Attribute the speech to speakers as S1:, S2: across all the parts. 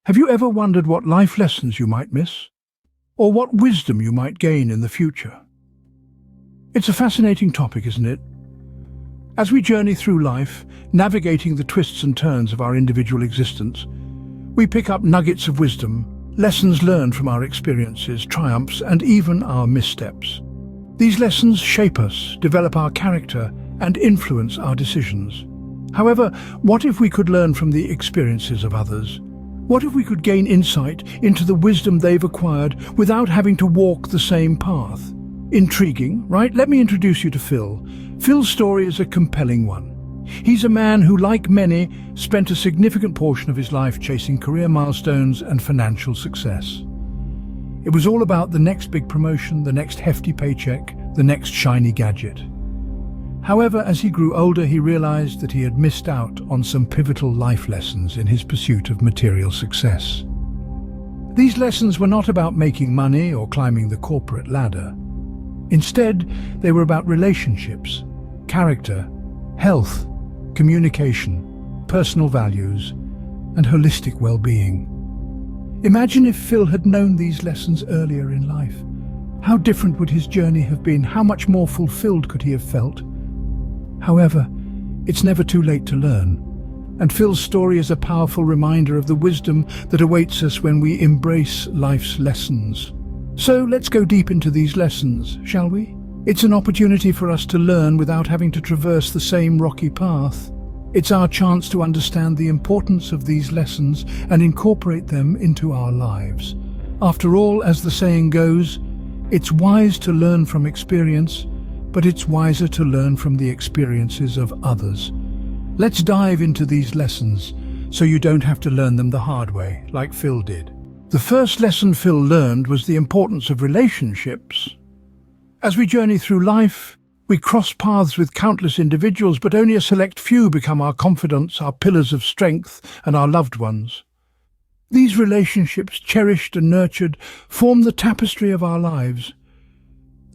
S1: Have you ever wondered what life lessons you might miss? Or what wisdom you might gain in the future? It's a fascinating topic, isn't it? As we journey through life, navigating the twists and turns of our individual existence, we pick up nuggets of wisdom, lessons learned from our experiences, triumphs, and even our missteps. These lessons shape us, develop our character, and influence our decisions. However, what if we could learn from the experiences of others? What if we could gain insight into the wisdom they've acquired without having to walk the same path? Intriguing, right? Let me introduce you to Phil. Phil's story is a compelling one. He's a man who, like many, spent a significant portion of his life chasing career milestones and financial success. It was all about the next big promotion, the next hefty paycheck, the next shiny gadget. However, as he grew older, he realized that he had missed out on some pivotal life lessons in his pursuit of material success. These lessons were not about making money or climbing the corporate ladder. Instead, they were about relationships, character, health, communication, personal values, and holistic well-being. Imagine if Phil had known these lessons earlier in life. How different would his journey have been? How much more fulfilled could he have felt? However, it's never too late to learn, and Phil's story is a powerful reminder of the wisdom that awaits us when we embrace life's lessons. So let's go deep into these lessons, shall we? It's an opportunity for us to learn without having to traverse the same rocky path. It's our chance to understand the importance of these lessons and incorporate them into our lives. After all, as the saying goes, it's wise to learn from experience, but it's wiser to learn from the experiences of others. Let's dive into these lessons so you don't have to learn them the hard way, like Phil did. The first lesson Phil learned was the importance of relationships. As we journey through life, we cross paths with countless individuals, but only a select few become our confidants, our pillars of strength, and our loved ones. These relationships, cherished and nurtured, form the tapestry of our lives.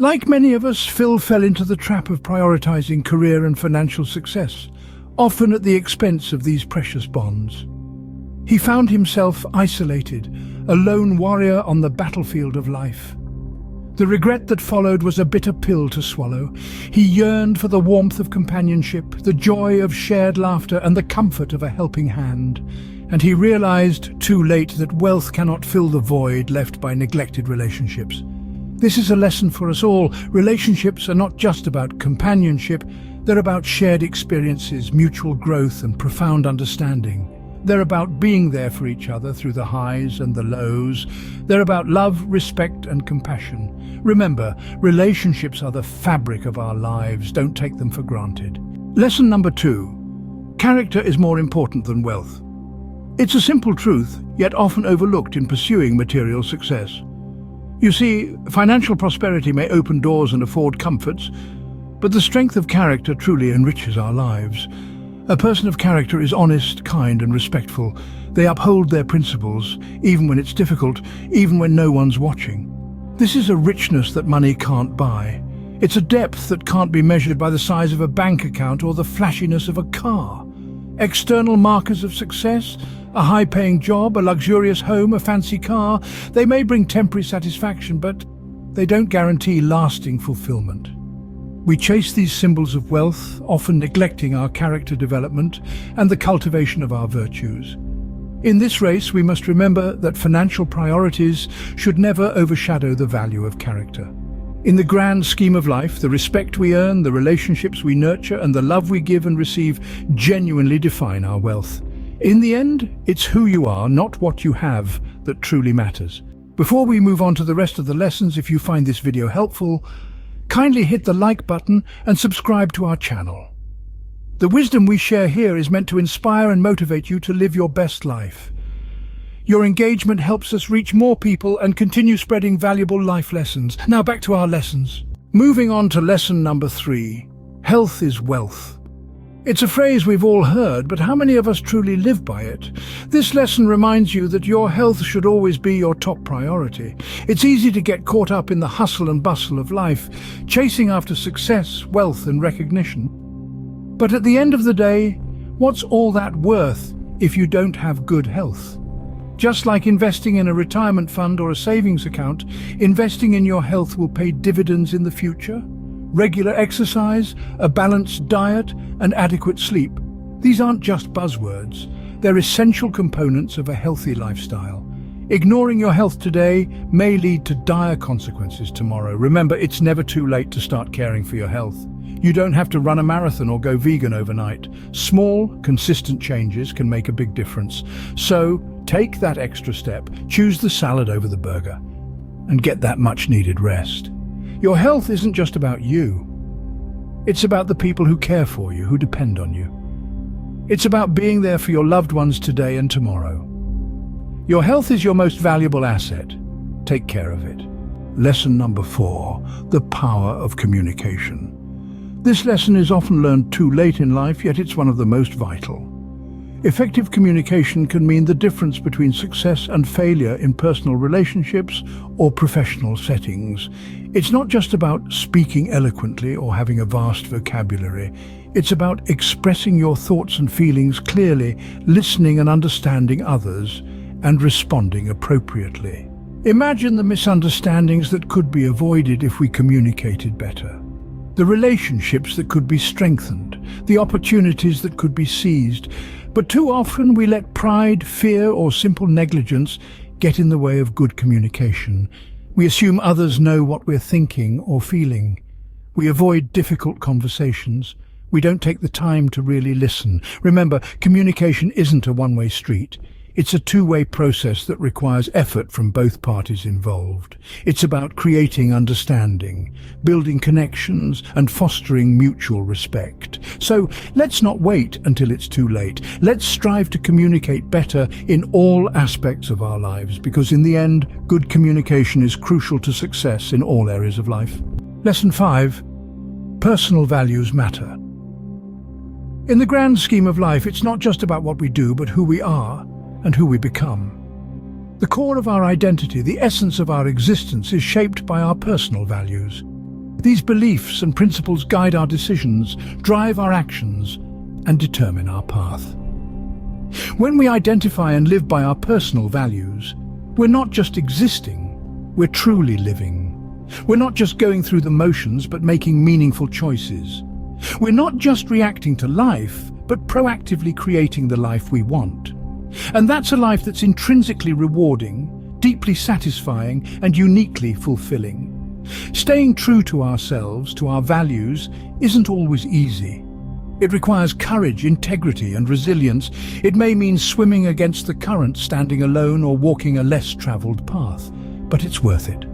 S1: Like many of us, Phil fell into the trap of prioritizing career and financial success, often at the expense of these precious bonds. He found himself isolated, a lone warrior on the battlefield of life. The regret that followed was a bitter pill to swallow. He yearned for the warmth of companionship, the joy of shared laughter, and the comfort of a helping hand. And he realized, too late, that wealth cannot fill the void left by neglected relationships. This is a lesson for us all. Relationships are not just about companionship, they're about shared experiences, mutual growth, and profound understanding. They're about being there for each other through the highs and the lows. They're about love, respect, and compassion. Remember, relationships are the fabric of our lives. Don't take them for granted. Lesson number 2. Character is more important than wealth. It's a simple truth, yet often overlooked in pursuing material success. You see, financial prosperity may open doors and afford comforts, but the strength of character truly enriches our lives. A person of character is honest, kind, and respectful. They uphold their principles, even when it's difficult, even when no one's watching. This is a richness that money can't buy. It's a depth that can't be measured by the size of a bank account or the flashiness of a car. External markers of success, a high-paying job, a luxurious home, a fancy car, they may bring temporary satisfaction, but they don't guarantee lasting fulfillment. We chase these symbols of wealth, often neglecting our character development and the cultivation of our virtues. In this race, we must remember that financial priorities should never overshadow the value of character. In the grand scheme of life, the respect we earn, the relationships we nurture, and the love we give and receive genuinely define our wealth. In the end, it's who you are, not what you have, that truly matters. Before we move on to the rest of the lessons, if you find this video helpful, kindly hit the like button and subscribe to our channel. The wisdom we share here is meant to inspire and motivate you to live your best life. Your engagement helps us reach more people and continue spreading valuable life lessons. Now back to our lessons. Moving on to lesson number 3. Health is wealth. It's a phrase we've all heard, but how many of us truly live by it? This lesson reminds you that your health should always be your top priority. It's easy to get caught up in the hustle and bustle of life, chasing after success, wealth, and recognition. But at the end of the day, what's all that worth if you don't have good health? Just like investing in a retirement fund or a savings account, investing in your health will pay dividends in the future. Regular exercise, a balanced diet, and adequate sleep. These aren't just buzzwords. They're essential components of a healthy lifestyle. Ignoring your health today may lead to dire consequences tomorrow. Remember, it's never too late to start caring for your health. You don't have to run a marathon or go vegan overnight. Small, consistent changes can make a big difference. So, take that extra step, choose the salad over the burger, and get that much-needed rest. Your health isn't just about you. It's about the people who care for you, who depend on you. It's about being there for your loved ones today and tomorrow. Your health is your most valuable asset. Take care of it. Lesson number 4, the power of communication. This lesson is often learned too late in life, yet it's one of the most vital. Effective communication can mean the difference between success and failure in personal relationships or professional settings. It's not just about speaking eloquently or having a vast vocabulary. It's about expressing your thoughts and feelings clearly, listening and understanding others, and responding appropriately. Imagine the misunderstandings that could be avoided if we communicated better. The relationships that could be strengthened, the opportunities that could be seized. But too often we let pride, fear, or simple negligence get in the way of good communication. We assume others know what we're thinking or feeling. We avoid difficult conversations. We don't take the time to really listen. Remember, communication isn't a one-way street. It's a two-way process that requires effort from both parties involved. It's about creating understanding, building connections, and fostering mutual respect. So let's not wait until it's too late. Let's strive to communicate better in all aspects of our lives, because in the end, good communication is crucial to success in all areas of life. Lesson 5. Personal values matter. In the grand scheme of life, it's not just about what we do, but who we are and who we become. The core of our identity, the essence of our existence, is shaped by our personal values. These beliefs and principles guide our decisions, drive our actions, and determine our path. When we identify and live by our personal values, we're not just existing, we're truly living. We're not just going through the motions, but making meaningful choices. We're not just reacting to life, but proactively creating the life we want. And that's a life that's intrinsically rewarding, deeply satisfying, and uniquely fulfilling. Staying true to ourselves, to our values, isn't always easy. It requires courage, integrity, and resilience. It may mean swimming against the current, standing alone, or walking a less traveled path. But it's worth it.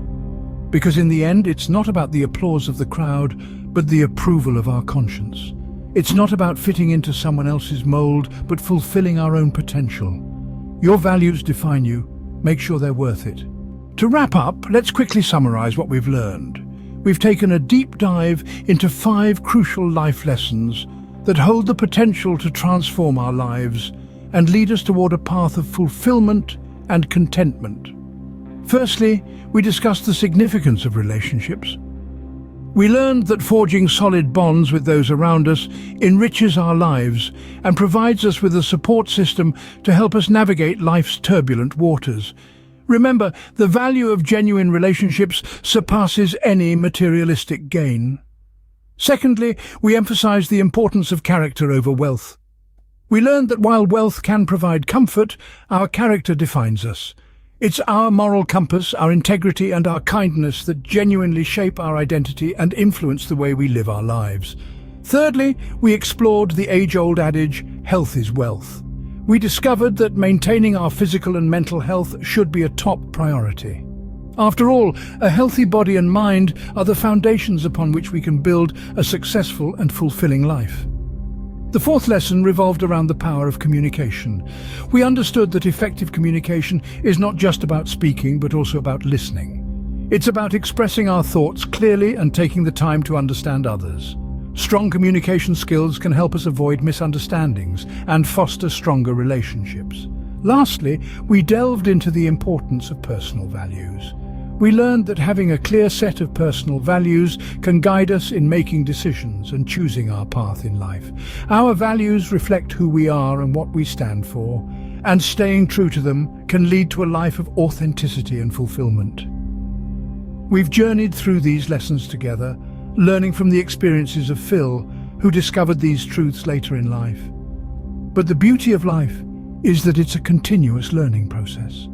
S1: Because in the end, it's not about the applause of the crowd, but the approval of our conscience. It's not about fitting into someone else's mold, but fulfilling our own potential. Your values define you. Make sure they're worth it. To wrap up, let's quickly summarize what we've learned. We've taken a deep dive into 5 crucial life lessons that hold the potential to transform our lives and lead us toward a path of fulfillment and contentment. Firstly, we discussed the significance of relationships. We learned that forging solid bonds with those around us enriches our lives and provides us with a support system to help us navigate life's turbulent waters. Remember, the value of genuine relationships surpasses any materialistic gain. Secondly, we emphasized the importance of character over wealth. We learned that while wealth can provide comfort, our character defines us. It's our moral compass, our integrity, and our kindness that genuinely shape our identity and influence the way we live our lives. Thirdly, we explored the age-old adage, health is wealth. We discovered that maintaining our physical and mental health should be a top priority. After all, a healthy body and mind are the foundations upon which we can build a successful and fulfilling life. The 4th lesson revolved around the power of communication. We understood that effective communication is not just about speaking, but also about listening. It's about expressing our thoughts clearly and taking the time to understand others. Strong communication skills can help us avoid misunderstandings and foster stronger relationships. Lastly, we delved into the importance of personal values. We learned that having a clear set of personal values can guide us in making decisions and choosing our path in life. Our values reflect who we are and what we stand for, and staying true to them can lead to a life of authenticity and fulfillment. We've journeyed through these lessons together, learning from the experiences of Phil, who discovered these truths later in life. But the beauty of life is that it's a continuous learning process.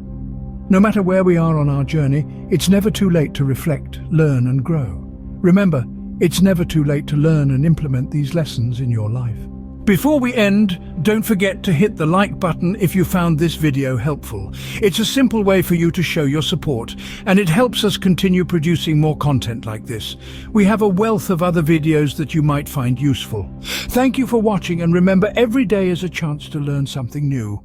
S1: No matter where we are on our journey, it's never too late to reflect, learn and grow. Remember, it's never too late to learn and implement these lessons in your life. Before we end, don't forget to hit the like button if you found this video helpful. It's a simple way for you to show your support, and it helps us continue producing more content like this. We have a wealth of other videos that you might find useful. Thank you for watching, and remember, every day is a chance to learn something new.